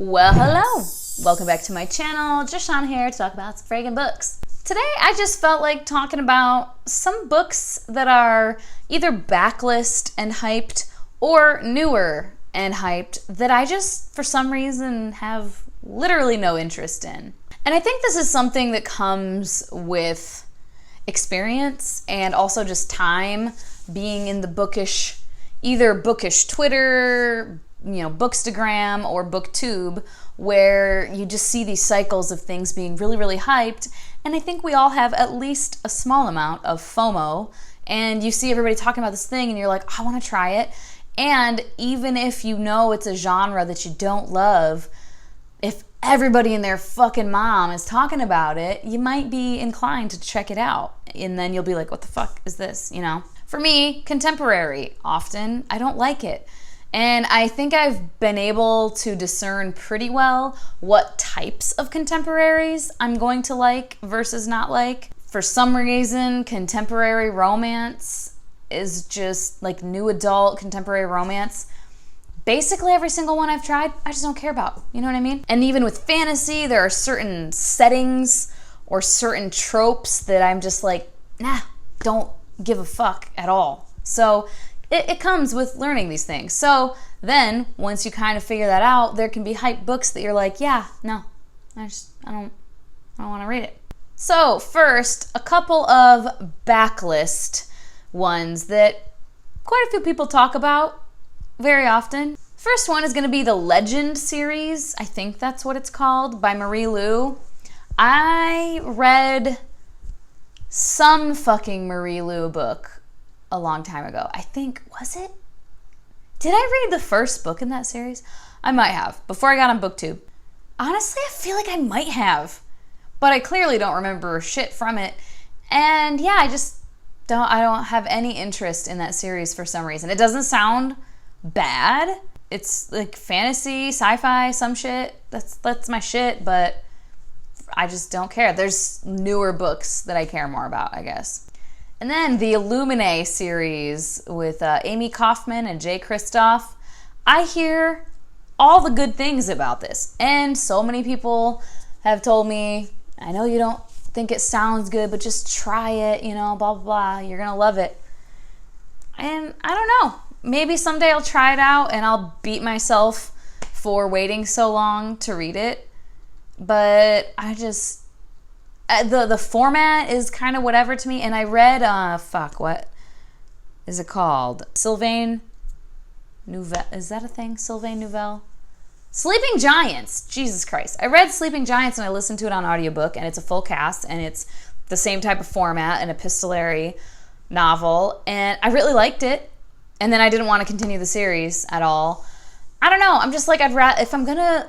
Well, hello! Welcome back to my channel. Jashawn here to talk about some friggin' books. Today, I just felt like talking about some books that are either backlist and hyped or newer and hyped that I just, for some reason, have literally no interest in. And I think this is something that comes with experience and also just time being in the bookish, either bookish Twitter, Bookstagram or Booktube, where you just see these cycles of things being really, really hyped. And I think we all have at least a small amount of FOMO, and you see everybody talking about this thing and you're like, I want to try it. And even if you know it's a genre that you don't love, if everybody and their fucking mom is talking about it, you might be inclined to check it out. And then you'll be like, what the fuck is this, For me, contemporary, often I don't like it. And I think I've been able to discern pretty well what types of contemporaries I'm going to like versus not like. For some reason, contemporary romance is just like new adult contemporary romance. Basically every single one I've tried, I just don't care about. You know what I mean? And even with fantasy, there are certain settings or certain tropes that I'm just like, nah, don't give a fuck at all. So it comes with learning these things. So then once you kind of figure that out, there can be hype books that you're like, yeah, no, I don't want to read it. So first, a couple of backlist ones that quite a few people talk about very often. First one is going to be the Legend series. I think that's what it's called, by Marie Lu. I read some fucking Marie Lu book a long time ago. I think, was it? Did I read the first book in that series? I might have, before I got on BookTube. Honestly, I feel like I might have, but I clearly don't remember shit from it. And yeah, I don't have any interest in that series for some reason. It doesn't sound bad. It's like fantasy, sci-fi, some shit. That's my shit, but I just don't care. There's newer books that I care more about, I guess. And then the Illuminae series with Amy Kaufman and Jay Kristoff. I hear all the good things about this. And so many people have told me, I know you don't think it sounds good, but just try it, blah, blah, blah. You're going to love it. And I don't know. Maybe someday I'll try it out and I'll beat myself for waiting so long to read it. But I just... The format is kind of whatever to me. And I read, what is it called? Sylvain Nouvelle. Is that a thing? Sylvain Nouvelle? Sleeping Giants. Jesus Christ. I read Sleeping Giants and I listened to it on audiobook, and it's a full cast and it's the same type of format, an epistolary novel. And I really liked it. And then I didn't want to continue the series at all. I don't know. I'm just like, if I'm gonna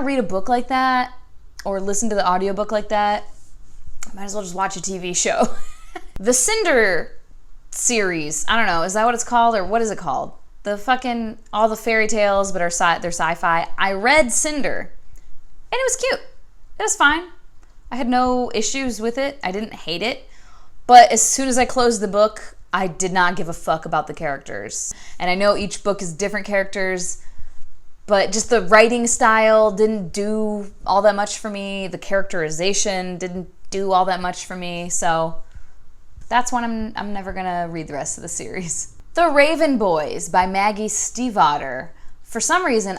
read a book like that or listen to the audiobook like that, might as well just watch a TV show. The Cinder series. I don't know. Is that what it's called, or what is it called? The fucking, all the fairy tales, but they're sci-fi. I read Cinder, and it was cute. It was fine. I had no issues with it. I didn't hate it. But as soon as I closed the book, I did not give a fuck about the characters. And I know each book is different characters, but just the writing style didn't do all that much for me. The characterization didn't do all that much for me. So that's one I'm never gonna read the rest of the series. The Raven Boys by Maggie Stiefvater. For some reason,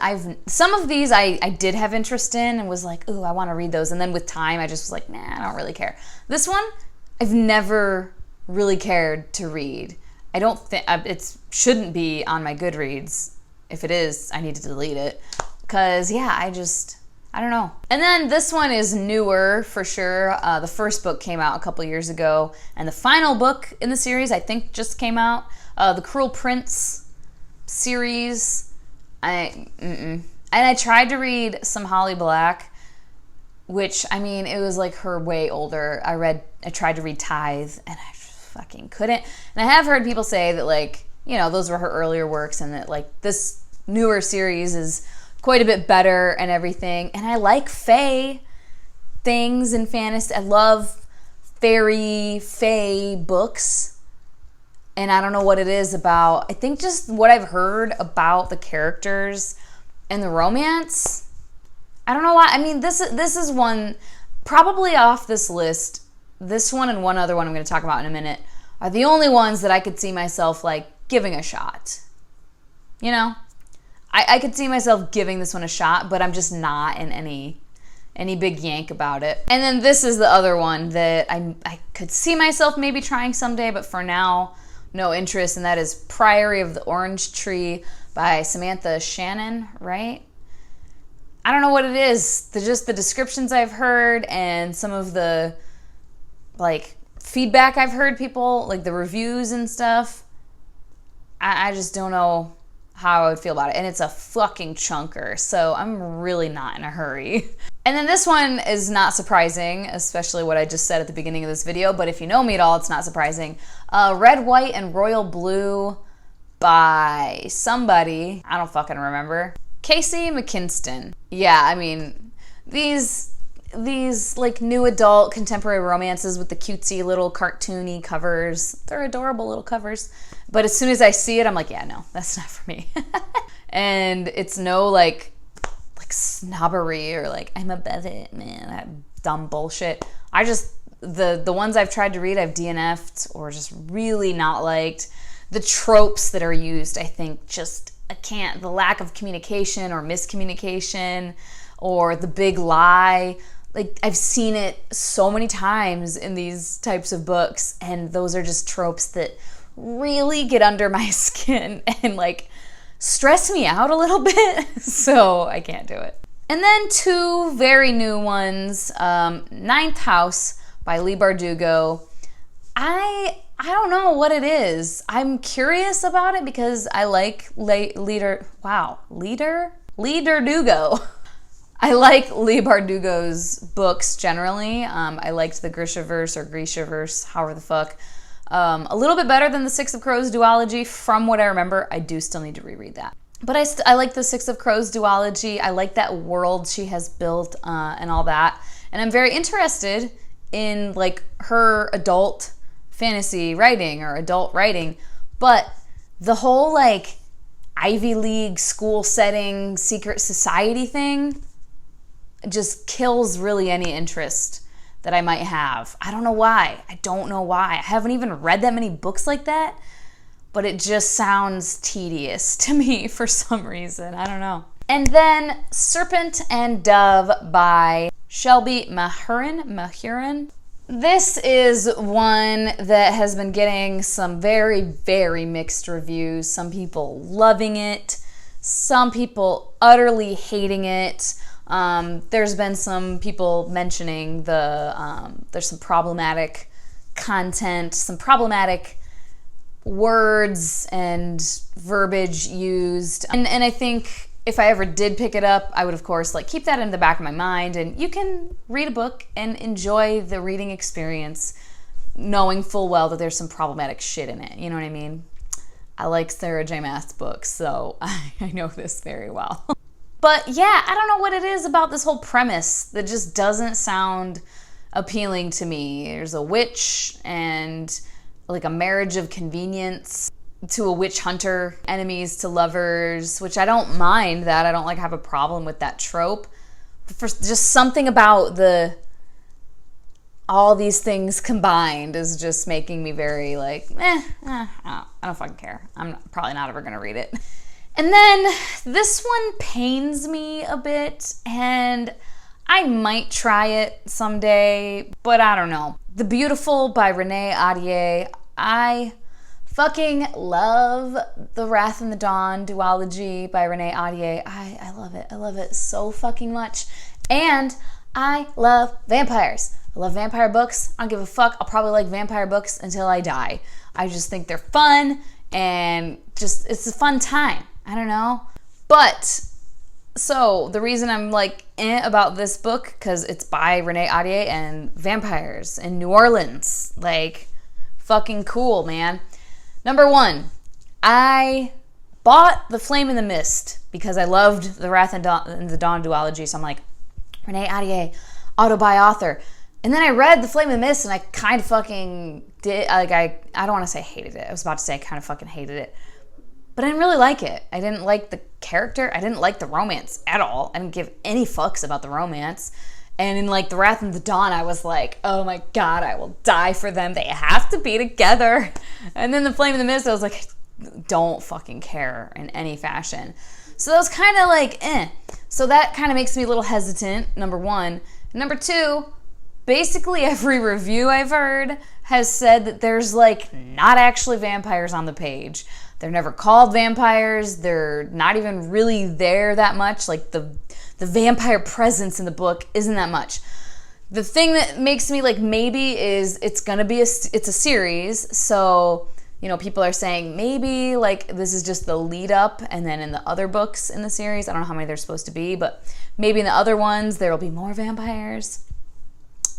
some of these I did have interest in and was like, ooh, I want to read those. And then with time, I just was like, nah, I don't really care. This one, I've never really cared to read. I don't think it shouldn't be on my Goodreads. If it is, I need to delete it. Because, yeah, I don't know. And then this one is newer for sure. The first book came out a couple years ago. And the final book in the series, I think, just came out. The Cruel Prince series. And I tried to read some Holly Black, which, it was like her way older. I tried to read Tithe, and I fucking couldn't. And I have heard people say that, those were her earlier works, and that, this newer series is quite a bit better and everything. And I like fae things in fantasy. I love fae books. And I don't know what it is about. I think just what I've heard about the characters and the romance I don't know why. I mean, this is one, probably off this list, this one and one other one I'm going to talk about in a minute are the only ones that I could see myself like giving a shot. You know? I could see myself giving this one a shot, but I'm just not in any big yank about it. And then this is the other one that I could see myself maybe trying someday, but for now, no interest, and that is Priory of the Orange Tree by Samantha Shannon, right? I don't know what it is. Just the descriptions I've heard and some of the like feedback I've heard people, like the reviews and stuff, I just don't know how I would feel about it. And it's a fucking chunker, so I'm really not in a hurry. And then this one is not surprising, especially what I just said at the beginning of this video, but if you know me at all, it's not surprising. Red, White, and Royal Blue by somebody, I don't fucking remember. Casey McKinston. Yeah, I mean, these like new adult contemporary romances with the cutesy little cartoony covers, they're adorable little covers. But as soon as I see it, I'm like, yeah, no, that's not for me. And it's no like snobbery or like I'm above it, man, that dumb bullshit. I just, the ones I've tried to read, I've DNF'd or just really not liked. The tropes that are used, I think just, I can't, the lack of communication or miscommunication or the big lie. Like, I've seen it so many times in these types of books, and those are just tropes that really get under my skin and like stress me out a little bit, so I can't do it. And then two very new ones, Ninth House by Leigh Bardugo. I don't know what it is. I'm curious about it because I like Leader Bardugo. I like Leigh Bardugo's books generally. I liked the Grishaverse or Grishaverse, however the fuck. A little bit better than the Six of Crows duology from what I remember. I do still need to reread that. But I like the Six of Crows duology. I like that world she has built and all that. And I'm very interested in like her adult fantasy writing or adult writing. But the whole like Ivy League school setting, secret society thing just kills really any interest that I might have. I don't know why. I don't know why. I haven't even read that many books like that, but it just sounds tedious to me for some reason. I don't know. And then Serpent and Dove by Shelby Mahurin. This is one that has been getting some very, very mixed reviews. Some people loving it, some people utterly hating it. There's been some people mentioning there's some problematic content, some problematic words and verbiage used. And I think if I ever did pick it up, I would of course like keep that in the back of my mind, and you can read a book and enjoy the reading experience knowing full well that there's some problematic shit in it. You know what I mean? I like Sarah J. Maas books, so I know this very well. But yeah, I don't know what it is about this whole premise that just doesn't sound appealing to me. There's a witch and like a marriage of convenience to a witch hunter, enemies to lovers, which I don't mind that. I don't like have a problem with that trope. But for just something about all these things combined is just making me very like, I don't fucking care. I'm probably not ever gonna read it. And then this one pains me a bit, and I might try it someday, but I don't know. The Beautiful by Renee Ahdieh. I fucking love the Wrath and the Dawn duology by Renee Ahdieh. I love it. I love it so fucking much. And I love vampires. I love vampire books. I don't give a fuck. I'll probably like vampire books until I die. I just think they're fun and just, it's a fun time. I don't know. But, so the reason I'm like about this book, because it's by Renee Ahdieh and vampires in New Orleans. Like, fucking cool, man. Number one, I bought The Flame in the Mist because I loved the Wrath and the Dawn duology. So I'm like, Renee Ahdieh, auto-buy author. And then I read The Flame in the Mist and I kind of fucking did, like I don't want to say hated it. I was about to say I kind of fucking hated it. but I didn't really like it. I didn't like the character. I didn't like the romance at all. I didn't give any fucks about the romance. And in like The Wrath and the Dawn, I was like, oh my God, I will die for them. They have to be together. And then The Flame in the Mist, I was like, don't fucking care in any fashion. So that was kind of like, eh. So that kind of makes me a little hesitant, number one. Number two, basically every review I've heard has said that there's like not actually vampires on the page. They're never called vampires. They're not even really there that much. Like the vampire presence in the book isn't that much. The thing that makes me like maybe is it's a series. So, you know, people are saying maybe like this is just the lead up, and then in the other books in the series, I don't know how many there's supposed to be, but maybe in the other ones there will be more vampires.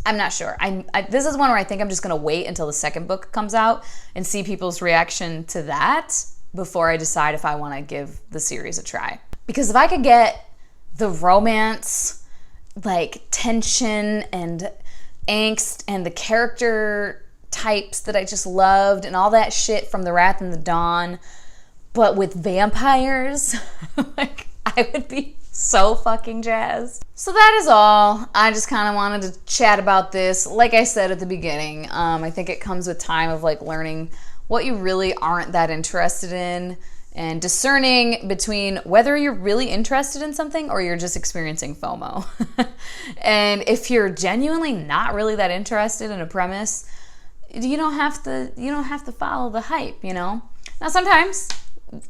I'm not sure. This is one where I think I'm just going to wait until the second book comes out and see people's reaction to that before I decide if I want to give the series a try. Because if I could get the romance, like tension and angst and the character types that I just loved and all that shit from The Wrath and the Dawn, but with vampires, like I would be so fucking jazzed. So that is all. I just kind of wanted to chat about this. Like I said at the beginning, I think it comes with time of like learning what you really aren't that interested in and discerning between whether you're really interested in something or you're just experiencing FOMO. And if you're genuinely not really that interested in a premise, you don't have to follow the hype, you know? Now sometimes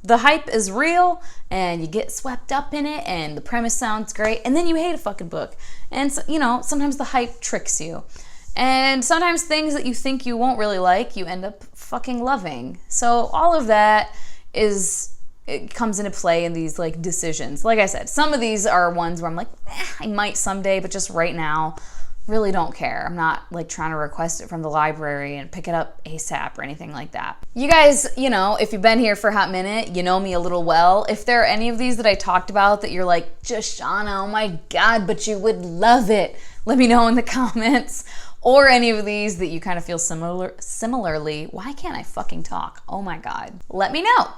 the hype is real and you get swept up in it and the premise sounds great and then you hate a fucking book. And so, you know, sometimes the hype tricks you. And sometimes things that you think you won't really like, you end up fucking loving. So all of that it comes into play in these like decisions. Like I said, some of these are ones where I'm like, I might someday, but just right now, really don't care. I'm not like trying to request it from the library and pick it up ASAP or anything like that. You guys, you know, if you've been here for a hot minute, you know me a little well. If there are any of these that I talked about that you're like, Joshana, oh my God, but you would love it, let me know in the comments. Or any of these that you kind of feel similarly. Why can't I fucking talk? Oh my God. Let me know.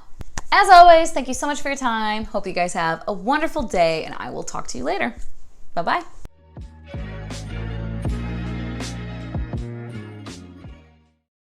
As always, thank you so much for your time. Hope you guys have a wonderful day and I will talk to you later. Bye-bye.